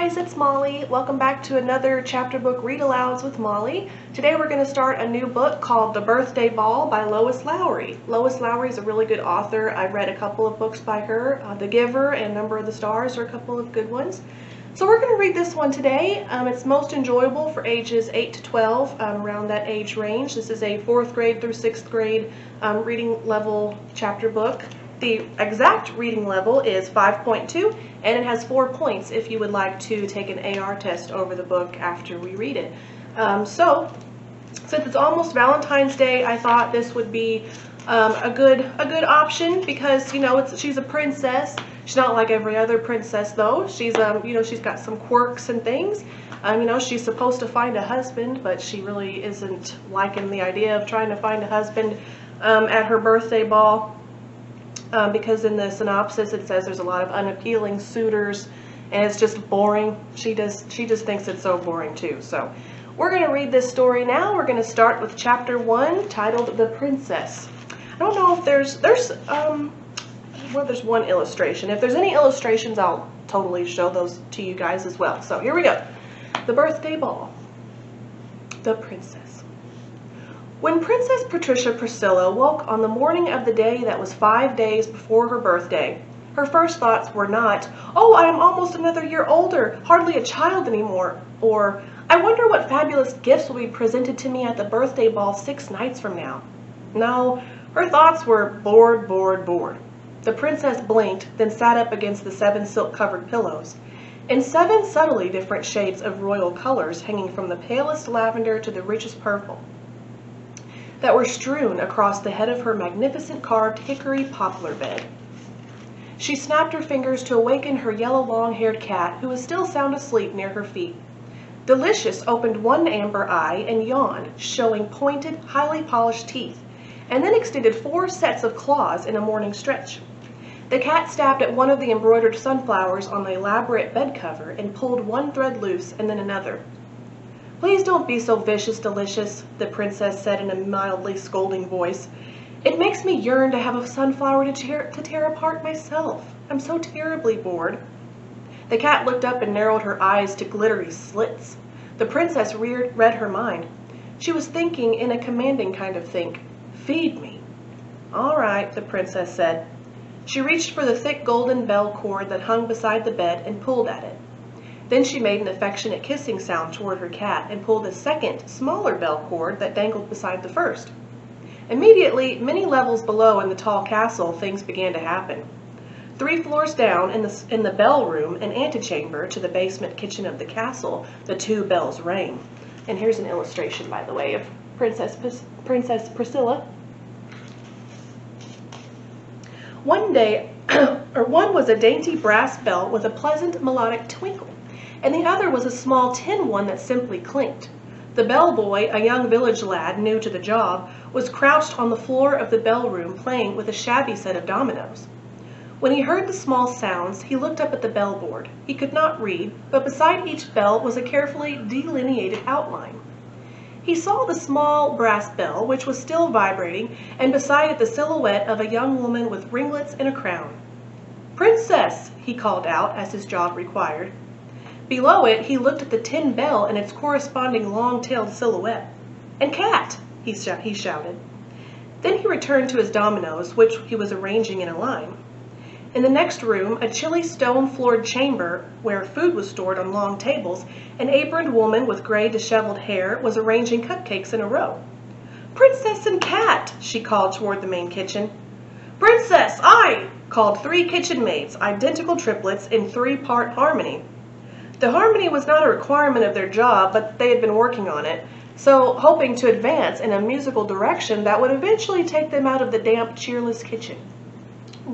guys, it's Molly. Welcome back to another chapter book read-alouds with Molly. Today we're going to start a new book called The Birthday Ball by Lois Lowry. Lois Lowry is a really good author. I've read a couple of books by her. The Giver and Number of the Stars are a couple of good ones. So we're going to read this one today. It's most enjoyable for ages 8 to 12, around that age range. This is a 4th grade through 6th grade reading level chapter book. The exact reading level is 5.2, and it has 4 points if you would like to take an AR test over the book after we read it. So, since it's almost Valentine's Day, I thought this would be a good option because, you know, she's a princess. She's not like every other princess, though. She's you know, she's got some quirks and things. You know, she's supposed to find a husband, but she really isn't liking the idea of trying to find a husband at her birthday ball. Because in the synopsis it says there's a lot of unappealing suitors and it's just boring. She just thinks it's so boring too. So we're going to read this story now. We're going to start with chapter 1 titled The Princess. I don't know if there's one illustration. If there's any illustrations, I'll totally show those to you guys as well. So here we go. The Birthday Ball. The Princess. When Princess Patricia Priscilla woke on the morning of the day that was 5 days before her birthday, her first thoughts were not, "Oh, I am almost another year older, hardly a child anymore," or, "I wonder what fabulous gifts will be presented to me at the birthday ball 6 nights from now." No, her thoughts were bored, bored, bored. The princess blinked, then sat up against the 7 silk-covered pillows, in 7 subtly different shades of royal colors hanging from the palest lavender to the richest purple, that were strewn across the head of her magnificent carved hickory poplar bed. She snapped her fingers to awaken her yellow long-haired cat, who was still sound asleep near her feet. Delicious opened one amber eye and yawned, showing pointed, highly polished teeth, and then extended 4 sets of claws in a morning stretch. The cat stabbed at one of the embroidered sunflowers on the elaborate bed cover and pulled one thread loose and then another. "Please don't be so vicious, Delicious," the princess said in a mildly scolding voice. "It makes me yearn to have a sunflower to tear apart myself. I'm so terribly bored." The cat looked up and narrowed her eyes to glittery slits. The princess read her mind. She was thinking in a commanding kind of think. "Feed me." "All right," the princess said. She reached for the thick golden bell cord that hung beside the bed and pulled at it. Then she made an affectionate kissing sound toward her cat and pulled a second, smaller bell cord that dangled beside the first. Immediately, many levels below in the tall castle, things began to happen. 3 floors down in the bell room and antechamber to the basement kitchen of the castle, the 2 bells rang. And here's an illustration, by the way, of Princess Priscilla. One was a dainty brass bell with a pleasant melodic twinkle, and the other was a small tin one that simply clinked. The bellboy, a young village lad new to the job, was crouched on the floor of the bell room playing with a shabby set of dominoes. When he heard the small sounds, he looked up at the bellboard. He could not read, but beside each bell was a carefully delineated outline. He saw the small brass bell, which was still vibrating, and beside it the silhouette of a young woman with ringlets and a crown. "Princess!" he called out, as his job required. Below it, he looked at the tin bell and its corresponding long-tailed silhouette. "And cat!" he shouted. Then he returned to his dominoes, which he was arranging in a line. In the next room, a chilly stone-floored chamber where food was stored on long tables, an aproned woman with gray disheveled hair was arranging cupcakes in a row. "Princess and cat!" she called toward the main kitchen. "Princess, aye!" called 3 kitchen maids, identical triplets in 3-part harmony. The harmony was not a requirement of their job, but they had been working on it, so hoping to advance in a musical direction that would eventually take them out of the damp, cheerless kitchen.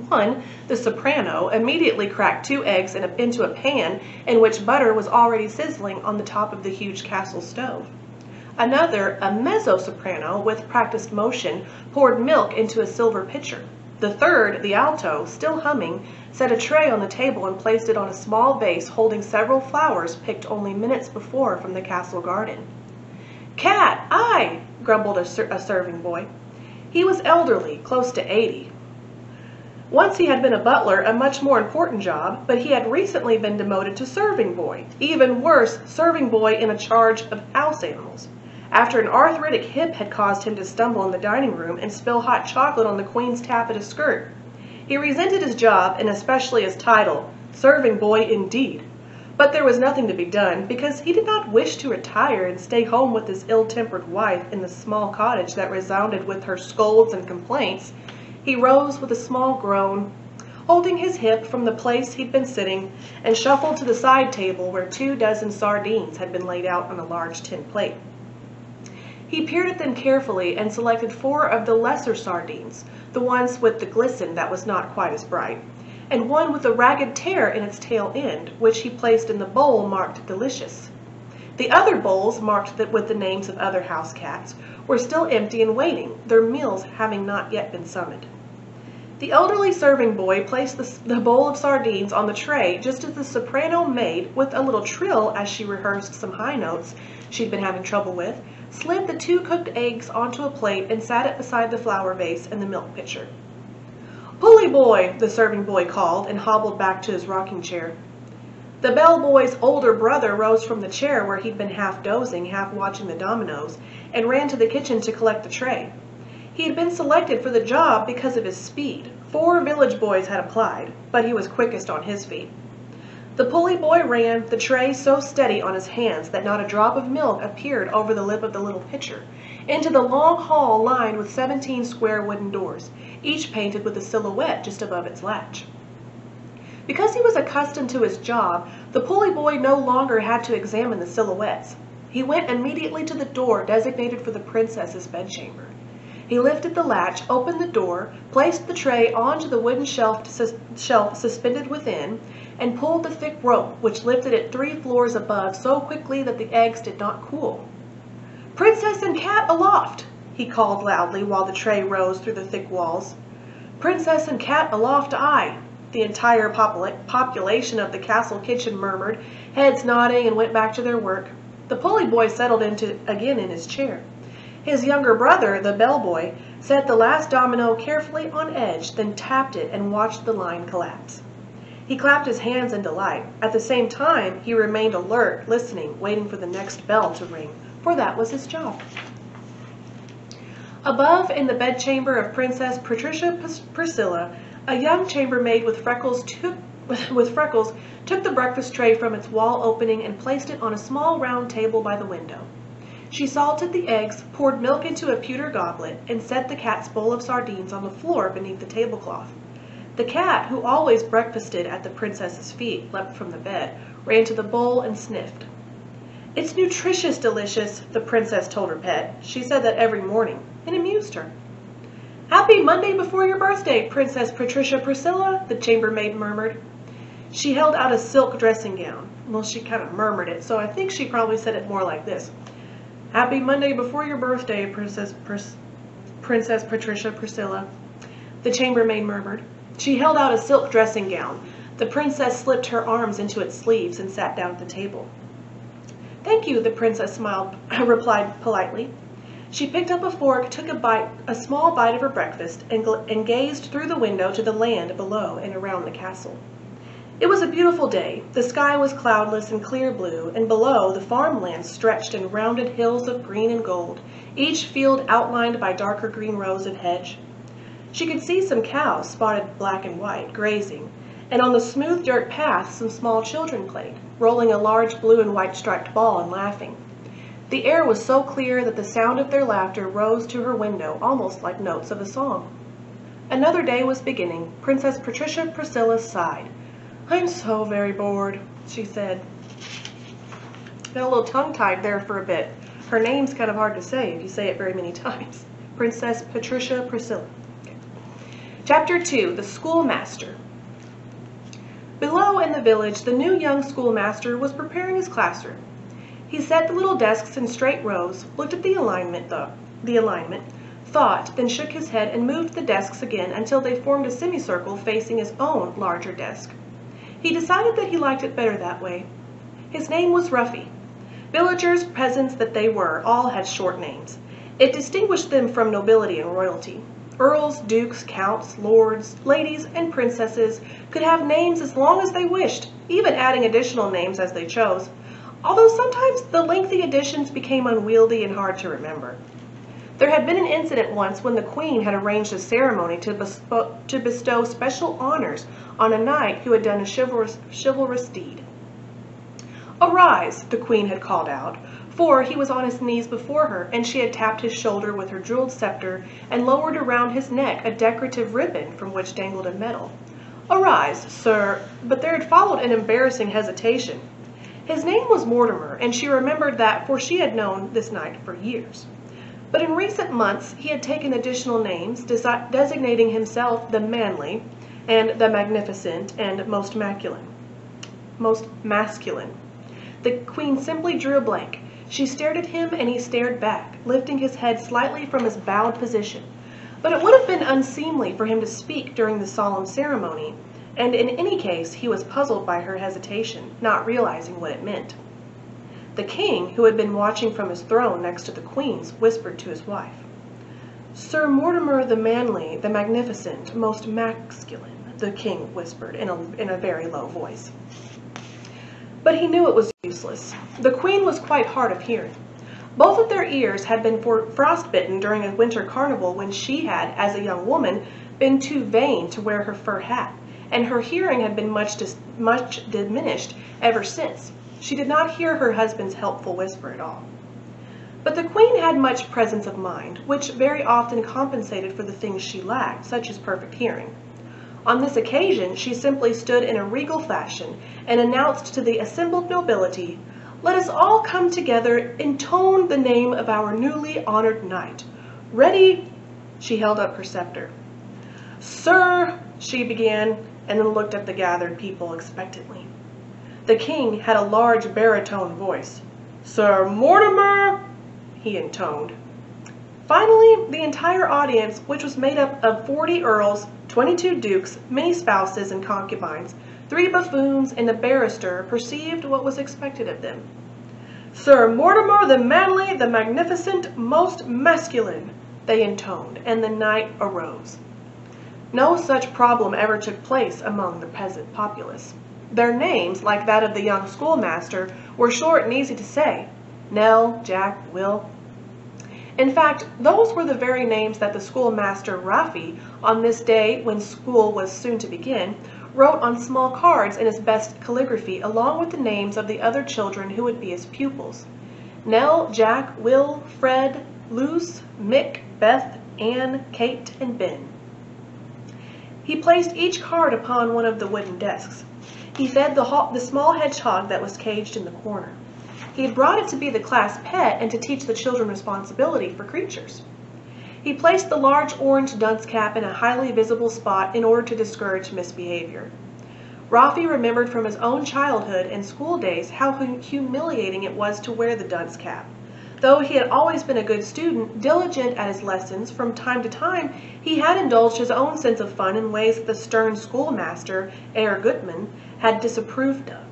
One, the soprano, immediately cracked 2 eggs into a pan in which butter was already sizzling on the top of the huge castle stove. Another, a mezzo-soprano, with practiced motion, poured milk into a silver pitcher. The third, the alto, still humming, set a tray on the table and placed it on a small vase holding several flowers picked only minutes before from the castle garden. "Cat, aye!" grumbled a serving boy. He was elderly, close to 80. Once he had been a butler, a much more important job, but he had recently been demoted to serving boy. Even worse, serving boy in a charge of house animals. After an arthritic hip had caused him to stumble in the dining room and spill hot chocolate on the Queen's taffeta skirt. He resented his job, and especially his title, serving boy indeed. But there was nothing to be done, because he did not wish to retire and stay home with his ill-tempered wife in the small cottage that resounded with her scolds and complaints. He rose with a small groan, holding his hip from the place he'd been sitting, and shuffled to the side table where 24 sardines had been laid out on a large tin plate. He peered at them carefully and selected 4 of the lesser sardines, the ones with the glisten that was not quite as bright, and one with a ragged tear in its tail end, which he placed in the bowl marked delicious. The other bowls, marked with the names of other house cats, were still empty and waiting, their meals having not yet been summoned. The elderly serving boy placed the bowl of sardines on the tray just as the soprano maid, with a little trill as she rehearsed some high notes she'd been having trouble with, slid the 2 cooked eggs onto a plate and sat it beside the flower vase and the milk pitcher. "Pulley boy," the serving boy called, and hobbled back to his rocking chair. The bellboy's older brother rose from the chair where he'd been half dozing, half watching the dominoes, and ran to the kitchen to collect the tray. He had been selected for the job because of his speed. 4 village boys had applied, but he was quickest on his feet. The pulley boy ran, the tray so steady on his hands that not a drop of milk appeared over the lip of the little pitcher, into the long hall lined with 17 square wooden doors, each painted with a silhouette just above its latch. Because he was accustomed to his job, the pulley boy no longer had to examine the silhouettes. He went immediately to the door designated for the princess's bedchamber. He lifted the latch, opened the door, placed the tray onto the wooden shelf suspended within, and pulled the thick rope, which lifted it 3 floors above so quickly that the eggs did not cool. "Princess and cat aloft!" he called loudly while the tray rose through the thick walls. "Princess and cat aloft aye!" the entire population of the castle kitchen murmured, heads nodding, and went back to their work. The pulley boy settled again in his chair. His younger brother, the bellboy, set the last domino carefully on edge, then tapped it and watched the line collapse. He clapped his hands in delight. At the same time, he remained alert, listening, waiting for the next bell to ring, for that was his job. Above, in the bedchamber of Princess Patricia Priscilla, a young chambermaid with freckles took the breakfast tray from its wall opening and placed it on a small round table by the window. She salted the eggs, poured milk into a pewter goblet, and set the cat's bowl of sardines on the floor beneath the tablecloth. The cat, who always breakfasted at the princess's feet, leapt from the bed, ran to the bowl, and sniffed. "It's nutritious, delicious," the princess told her pet. She said that every morning. It amused her. "Happy Monday before your birthday, Princess Patricia Priscilla," the chambermaid murmured. She held out a silk dressing gown. Well, she kind of murmured it, so I think she probably said it more like this. "Happy Monday before your birthday, Princess Patricia Priscilla," the chambermaid murmured. She held out a silk dressing gown. The princess slipped her arms into its sleeves and sat down at the table. "Thank you," the princess replied politely. She picked up a fork, took a small bite of her breakfast, and gazed through the window to the land below and around the castle. It was a beautiful day. The sky was cloudless and clear blue, and below, the farmland stretched in rounded hills of green and gold, each field outlined by darker green rows of hedge. She could see some cows, spotted black and white, grazing, and on the smooth dirt path some small children played, rolling a large blue and white striped ball and laughing. The air was so clear that the sound of their laughter rose to her window almost like notes of a song. Another day was beginning. Princess Patricia Priscilla sighed. "I'm so very bored," she said. Got a little tongue-tied there for a bit. Her name's kind of hard to say if you say it very many times. Princess Patricia Priscilla. Okay. Chapter 2, The Schoolmaster. Below in the village, the new young schoolmaster was preparing his classroom. He set the little desks in straight rows, looked at the alignment, thought, then shook his head and moved the desks again until they formed a semicircle facing his own larger desk. He decided that he liked it better that way. His name was Ruffy. Villagers, peasants that they were, all had short names. It distinguished them from nobility and royalty. Earls, dukes, counts, lords, ladies, and princesses could have names as long as they wished, even adding additional names as they chose, although sometimes the lengthy additions became unwieldy and hard to remember. There had been an incident once when the Queen had arranged a ceremony to bestow special honors on a knight who had done a chivalrous deed. "Arise," the Queen had called out, for he was on his knees before her, and she had tapped his shoulder with her jeweled scepter and lowered around his neck a decorative ribbon from which dangled a medal. "Arise, sir," but there had followed an embarrassing hesitation. His name was Mortimer, and she remembered that, for she had known this knight for years. But in recent months he had taken additional names, designating himself the Manly, and the Magnificent, and most masculine. The Queen simply drew a blank. She stared at him, and he stared back, lifting his head slightly from his bowed position. But it would have been unseemly for him to speak during the solemn ceremony, and in any case he was puzzled by her hesitation, not realizing what it meant. The King, who had been watching from his throne next to the Queen's, whispered to his wife, "Sir Mortimer the Manly, the Magnificent, most masculine," the King whispered in a very low voice. But he knew it was useless. The Queen was quite hard of hearing. Both of their ears had been frostbitten during a winter carnival when she had, as a young woman, been too vain to wear her fur hat, and her hearing had been much diminished ever since. She did not hear her husband's helpful whisper at all. But the Queen had much presence of mind, which very often compensated for the things she lacked, such as perfect hearing. On this occasion, she simply stood in a regal fashion and announced to the assembled nobility, "Let us all come together, intone the name of our newly honored knight. Ready?" She held up her scepter. "Sir," she began, and then looked at the gathered people expectantly. The King had a large baritone voice. "Sir Mortimer," he intoned. Finally, the entire audience, which was made up of 40 earls, 22 dukes, many spouses and concubines, 3 buffoons, and a barrister, perceived what was expected of them. "Sir Mortimer the Manly, the Magnificent, most masculine," they intoned, and the knight arose. No such problem ever took place among the peasant populace. Their names, like that of the young schoolmaster, were short and easy to say: Nell, Jack, Will. In fact, those were the very names that the schoolmaster Rafi, on this day when school was soon to begin, wrote on small cards in his best calligraphy, along with the names of the other children who would be his pupils: Nell, Jack, Will, Fred, Luce, Mick, Beth, Anne, Kate, and Ben. He placed each card upon one of the wooden desks. He fed the small hedgehog that was caged in the corner. He had brought it to be the class pet and to teach the children responsibility for creatures. He placed the large orange dunce cap in a highly visible spot in order to discourage misbehavior. Rafi remembered from his own childhood and school days how humiliating it was to wear the dunce cap. Though he had always been a good student, diligent at his lessons, from time to time he had indulged his own sense of fun in ways that the stern schoolmaster, Herr Gutmann, had disapproved of.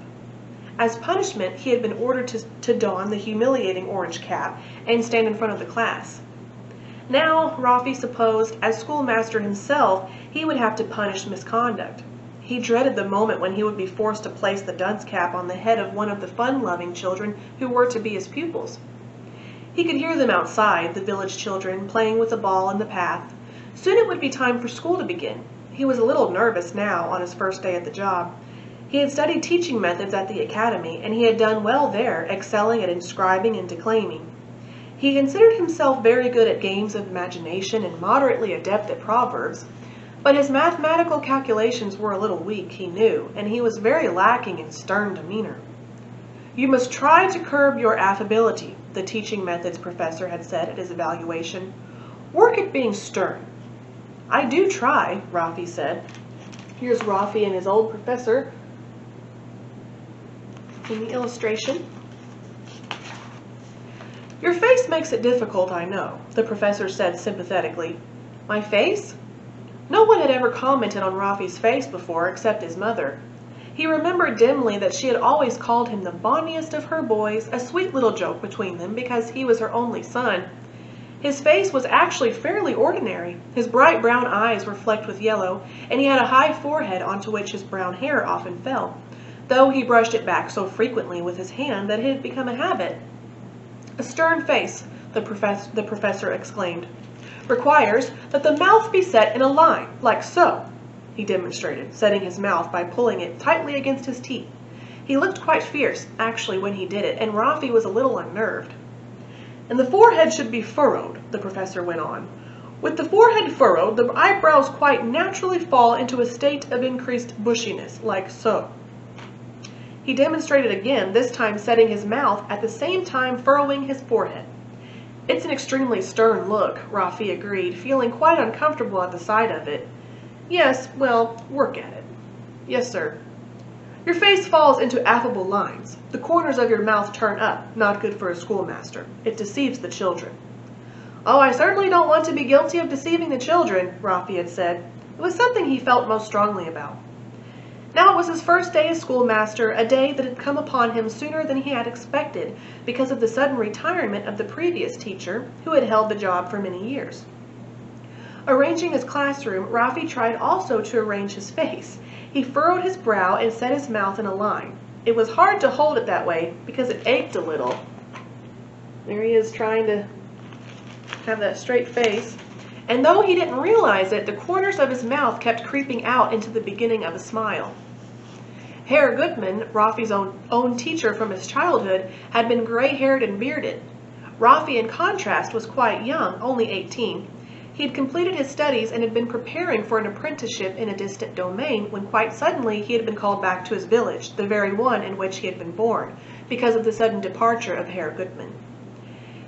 As punishment, he had been ordered to don the humiliating orange cap and stand in front of the class. Now, Rafi supposed, as schoolmaster himself, he would have to punish misconduct. He dreaded the moment when he would be forced to place the dunce cap on the head of one of the fun-loving children who were to be his pupils. He could hear them outside, the village children, playing with a ball in the path. Soon it would be time for school to begin. He was a little nervous now on his first day at the job. He had studied teaching methods at the academy, and he had done well there, excelling at inscribing and declaiming. He considered himself very good at games of imagination and moderately adept at proverbs, but his mathematical calculations were a little weak, he knew, and he was very lacking in stern demeanor. "You must try to curb your affability," the teaching methods professor had said at his evaluation. "Work at being stern." "I do try," Rafi said. Here's Rafi and his old professor in the illustration. "Your face makes it difficult, I know," the professor said sympathetically. "My face?" No one had ever commented on Rafi's face before except his mother. He remembered dimly that she had always called him the bonniest of her boys, a sweet little joke between them because he was her only son. His face was actually fairly ordinary. His bright brown eyes were flecked with yellow, and he had a high forehead onto which his brown hair often fell, though he brushed it back so frequently with his hand that it had become a habit. "A stern face," the professor exclaimed, "requires that the mouth be set in a line, like so," he demonstrated, setting his mouth by pulling it tightly against his teeth. He looked quite fierce, actually, when he did it, and Rafi was a little unnerved. "And the forehead should be furrowed," the professor went on. "With the forehead furrowed, the eyebrows quite naturally fall into a state of increased bushiness, like so." He demonstrated again, this time setting his mouth at the same time furrowing his forehead. "It's an extremely stern look," Rafi agreed, feeling quite uncomfortable at the sight of it. "Yes, well, work at it." "Yes, sir." "Your face falls into affable lines. The corners of your mouth turn up, not good for a schoolmaster. It deceives the children." "Oh, I certainly don't want to be guilty of deceiving the children," Rafi had said. It was something he felt most strongly about. Now it was his first day as schoolmaster, a day that had come upon him sooner than he had expected because of the sudden retirement of the previous teacher, who had held the job for many years. Arranging his classroom, Rafi tried also to arrange his face. He furrowed his brow and set his mouth in a line. It was hard to hold it that way because it ached a little. There he is trying to have that straight face. And though he didn't realize it, the corners of his mouth kept creeping out into the beginning of a smile. Herr Gutmann, Rafi's own teacher from his childhood, had been gray-haired and bearded. Rafi, in contrast, was quite young, only 18. He had completed his studies and had been preparing for an apprenticeship in a distant domain when quite suddenly he had been called back to his village, the very one in which he had been born, because of the sudden departure of Herr Gutmann.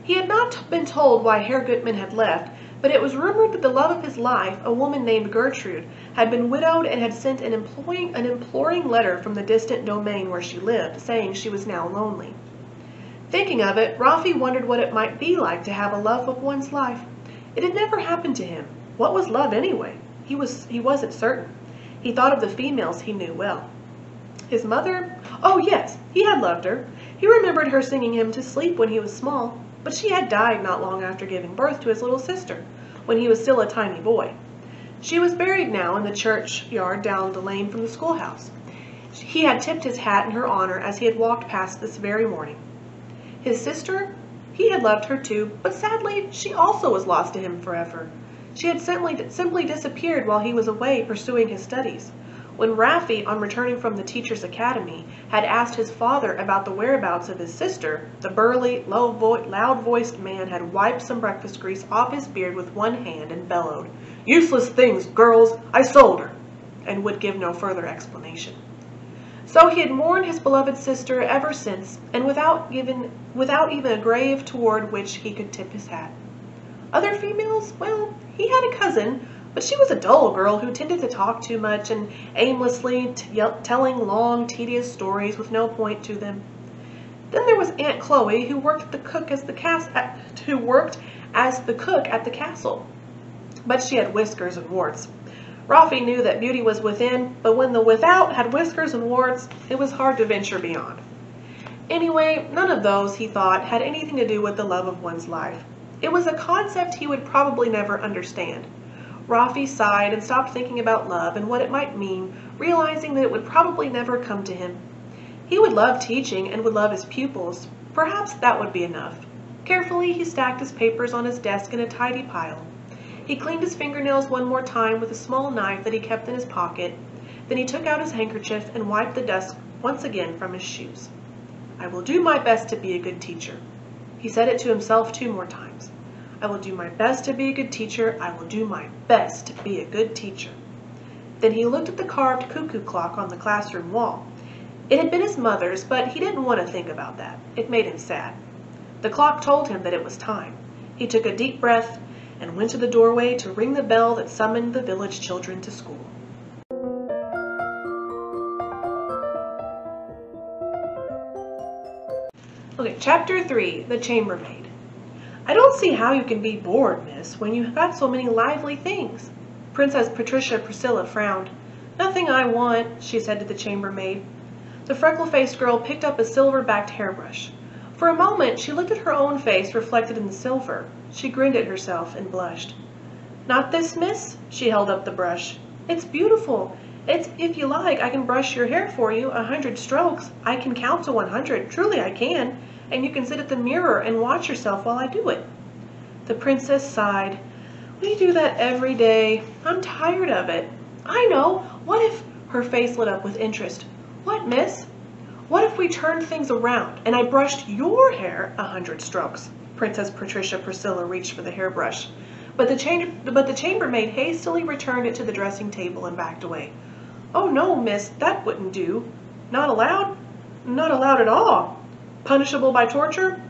He had not been told why Herr Gutmann had left, but it was rumored that the love of his life, a woman named Gertrude, had been widowed and had sent an imploring letter from the distant domain where she lived, saying she was now lonely. Thinking of it, Rafi wondered what it might be like to have a love of one's life. It had never happened to him. What was love anyway? He wasn't certain. He thought of the females he knew well. His mother? Oh yes, he had loved her. He remembered her singing him to sleep when he was small, but she had died not long after giving birth to his little sister, when he was still a tiny boy. She was buried now in the churchyard down the lane from the schoolhouse. He had tipped his hat in her honor as he had walked past this very morning. His sister? He had loved her too, but sadly she also was lost to him forever. She had simply disappeared while he was away pursuing his studies. When Rafi, on returning from the teacher's academy, had asked his father about the whereabouts of his sister, the burly, loud-voiced man had wiped some breakfast grease off his beard with one hand and bellowed, "Useless things, girls! I sold her!" and would give no further explanation. So he had mourned his beloved sister ever since, and without even a grave toward which he could tip his hat. Other females? Well, he had a cousin, but she was a dull girl who tended to talk too much and aimlessly telling long, tedious stories with no point to them. Then there was Aunt Chloe, who worked as the cook at the castle, but she had whiskers and warts. Rafi knew that beauty was within, but when the without had whiskers and warts, it was hard to venture beyond. Anyway, none of those, he thought, had anything to do with the love of one's life. It was a concept he would probably never understand. Rafi sighed and stopped thinking about love and what it might mean, realizing that it would probably never come to him. He would love teaching and would love his pupils. Perhaps that would be enough. Carefully, he stacked his papers on his desk in a tidy pile. He cleaned his fingernails one more time with a small knife that he kept in his pocket. Then he took out his handkerchief and wiped the dust once again from his shoes. "I will do my best to be a good teacher." He said it to himself 2 more times. "I will do my best to be a good teacher. I will do my best to be a good teacher." Then he looked at the carved cuckoo clock on the classroom wall. It had been his mother's, but he didn't want to think about that. It made him sad. The clock told him that it was time. He took a deep breath and went to the doorway to ring the bell that summoned the village children to school. Okay, Chapter 3, The Chambermaid. "I don't see how you can be bored, miss, when you've got so many lively things." Princess Patricia Priscilla frowned. "Nothing I want," she said to the chambermaid. The freckle-faced girl picked up a silver-backed hairbrush. For a moment she looked at her own face reflected in the silver. She grinned at herself and blushed. "Not this, miss?" She held up the brush. "It's beautiful. If you like, I can brush your hair for you 100 strokes. I can count to 100, truly I can, and you can sit at the mirror and watch yourself while I do it." The princess sighed. "We do that every day. I'm tired of it." "I know. What if—" Her face lit up with interest. "What, miss?" "What if we turned things around and I brushed your hair 100 strokes?" Princess Patricia Priscilla reached for the hairbrush, but the chambermaid hastily returned it to the dressing table and backed away. "Oh no, miss, that wouldn't do." "Not allowed?" "Not allowed at all." "Punishable by torture?"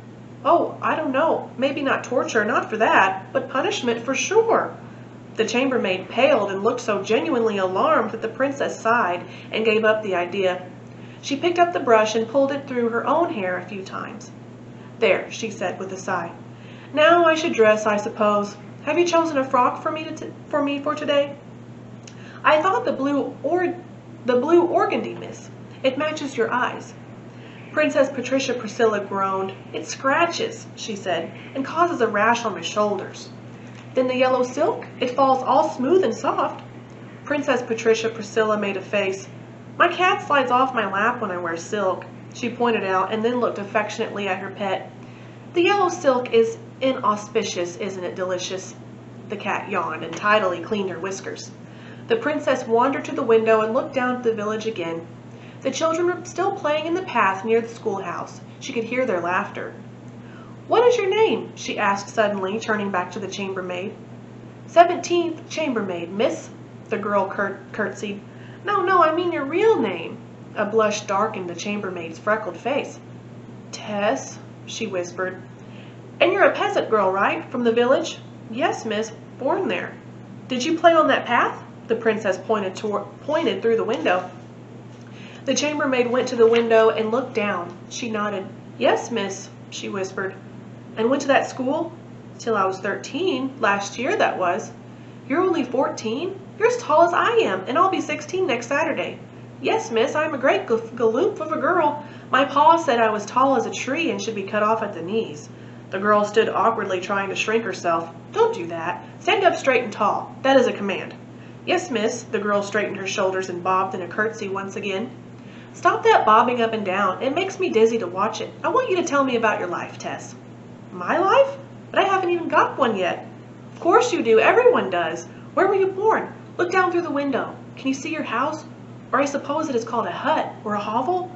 "Oh, I don't know. Maybe not torture, not for that, but punishment for sure." The chambermaid paled and looked so genuinely alarmed that the princess sighed and gave up the idea. She picked up the brush and pulled it through her own hair a few times. "There," she said with a sigh. "Now I should dress, I suppose. Have you chosen a frock for me for today?" "I thought the blue organdy, miss. It matches your eyes." Princess Patricia Priscilla groaned. "It scratches," she said, "and causes a rash on my shoulders." "Then the yellow silk? It falls all smooth and soft." Princess Patricia Priscilla made a face. "My cat slides off my lap when I wear silk," she pointed out, and then looked affectionately at her pet. "The yellow silk is inauspicious, isn't it delicious?" The cat yawned and tidily cleaned her whiskers. The princess wandered to the window and looked down at the village again. The children were still playing in the path near the schoolhouse. She could hear their laughter. "What is your name?" she asked suddenly, turning back to the chambermaid. 17th chambermaid, miss," the girl curtsied. No, I mean your real name." A blush darkened the chambermaid's freckled face. "Tess," she whispered. "And you're a peasant girl, right? From the village?" "Yes, miss, born there." "Did you play on that path?" The princess pointed through the window. The chambermaid went to the window and looked down. She nodded. "Yes, miss," she whispered. "And went to that school?" "Till I was 13, last year that was." "You're only 14? You're as tall as I am, and I'll be 16 next Saturday." "Yes, miss, I'm a great galoop of a girl. My pa said I was tall as a tree and should be cut off at the knees." The girl stood awkwardly trying to shrink herself. "Don't do that. Stand up straight and tall. That is a command." "Yes, miss." The girl straightened her shoulders and bobbed in a curtsy once again. "Stop that bobbing up and down. It makes me dizzy to watch it. I want you to tell me about your life, Tess." "My life? But I haven't even got one yet." "Of course you do. Everyone does. Where were you born? Look down through the window. Can you see your house? Or I suppose it is called a hut or a hovel?"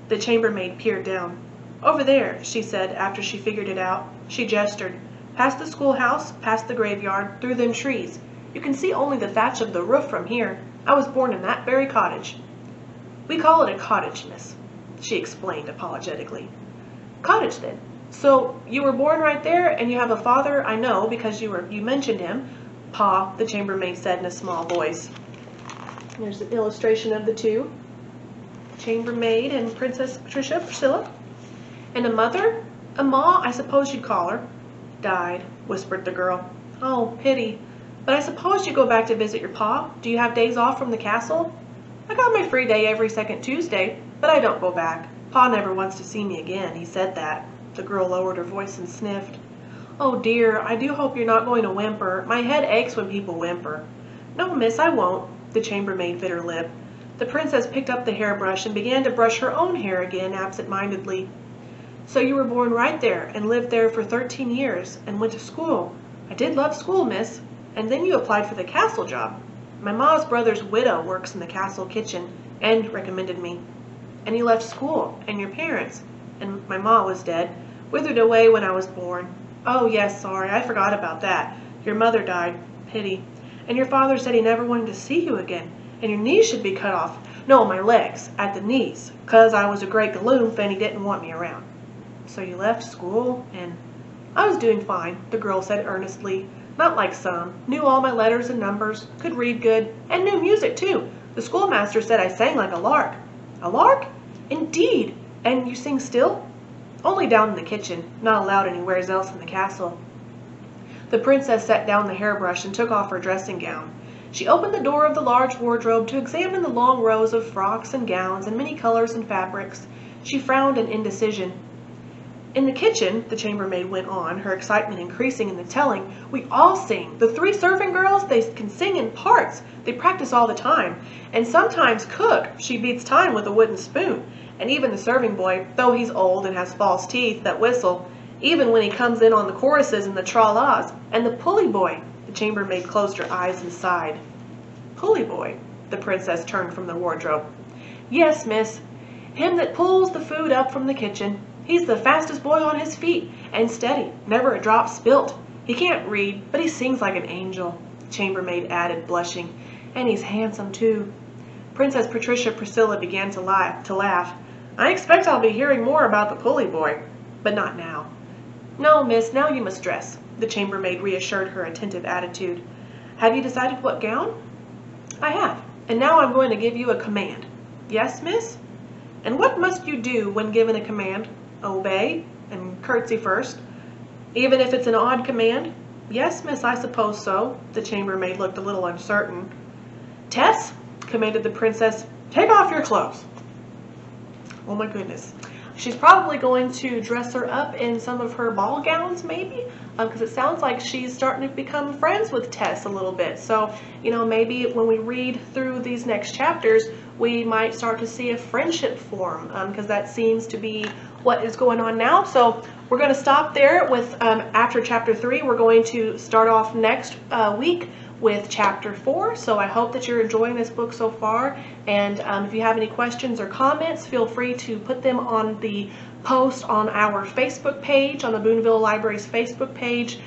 The chambermaid peered down. "Over there," she said after she figured it out. She gestured. "Past the schoolhouse, past the graveyard, through them trees. You can see only the thatch of the roof from here. I was born in that very cottage." "We call it a cottage, miss," she explained apologetically. "Cottage, then. So you were born right there, and you have a father, I know, because you mentioned him." "Pa," the chambermaid said in a small voice. There's an illustration of the two, chambermaid and Princess Patricia Priscilla. "And a mother? A ma, I suppose you'd call her." "Died," whispered the girl. "Oh, pity. But I suppose you go back to visit your pa? Do you have days off from the castle?" "I got my free day every second Tuesday, but I don't go back. Pa never wants to see me again. He said that." The girl lowered her voice and sniffed. "Oh dear, I do hope you're not going to whimper. My head aches when people whimper." "No, miss, I won't." The chambermaid bit her lip. The princess picked up the hairbrush and began to brush her own hair again absent-mindedly. "So you were born right there and lived there for 13 years and went to school." "I did love school, miss." "And then you applied for the castle job." "My ma's brother's widow works in the castle kitchen and recommended me." "And you left school, and your parents?" "And my ma was dead. Withered away when I was born." "Oh, yes, sorry, I forgot about that. Your mother died. Pity. And your father said he never wanted to see you again, and your knees should be cut off. No, my legs, at the knees, 'cause I was a great galoomp and he didn't want me around." "So you left school, and—" "I was doing fine," the girl said earnestly. "Not like some. Knew all my letters and numbers, could read good, and knew music, too. The schoolmaster said I sang like a lark." "A lark? Indeed! And you sing still?" "Only down in the kitchen, not allowed anywhere else in the castle." The princess set down the hairbrush and took off her dressing gown. She opened the door of the large wardrobe to examine the long rows of frocks and gowns and many colors and fabrics. She frowned in indecision. In the kitchen, the chambermaid went on, her excitement increasing in the telling, we all sing. The 3 serving girls, they can sing in parts. They practice all the time. And sometimes cook. She beats time with a wooden spoon. And even the serving boy, though he's old and has false teeth that whistle, even when he comes in on the choruses and the tra-las. And the pulley boy, the chambermaid closed her eyes and sighed. Pulley boy, the princess turned from the wardrobe. Yes, miss. Him that pulls the food up from the kitchen. He's the fastest boy on his feet, and steady, never a drop spilt. He can't read, but he sings like an angel, the chambermaid added, blushing. And he's handsome, too. Princess Patricia Priscilla began to laugh. I expect I'll be hearing more about the pulley boy, but not now. No, miss, now you must dress, the chambermaid reassured her attentive attitude. Have you decided what gown? I have, and now I'm going to give you a command. Yes, miss? And what must you do when given a command? Obey and curtsy first. Even if it's an odd command? Yes, miss, I suppose so. The chambermaid looked a little uncertain. Tess, commanded the princess, take off your clothes. Oh my goodness. She's probably going to dress her up in some of her ball gowns, maybe, because it sounds like she's starting to become friends with Tess a little bit. So, you know, maybe when we read through these next chapters, we might start to see a friendship form, because that seems to be what is going on now. So we're going to stop there with after chapter 3. We're going to start off next week with chapter 4. So I hope that you're enjoying this book so far, and if you have any questions or comments, feel free to put them on the post on our Facebook page, on the Boonville Library's Facebook page,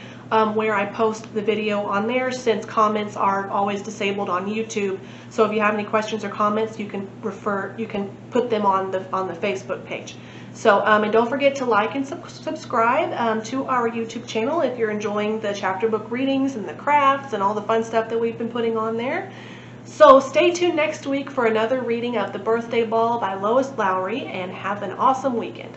where I post the video on there, since comments are always disabled on YouTube. So if you have any questions or comments, you can put them on the Facebook page. So and don't forget to like and subscribe to our YouTube channel if you're enjoying the chapter book readings and the crafts and all the fun stuff that we've been putting on there. So stay tuned next week for another reading of The Birthday Ball by Lois Lowry, and have an awesome weekend.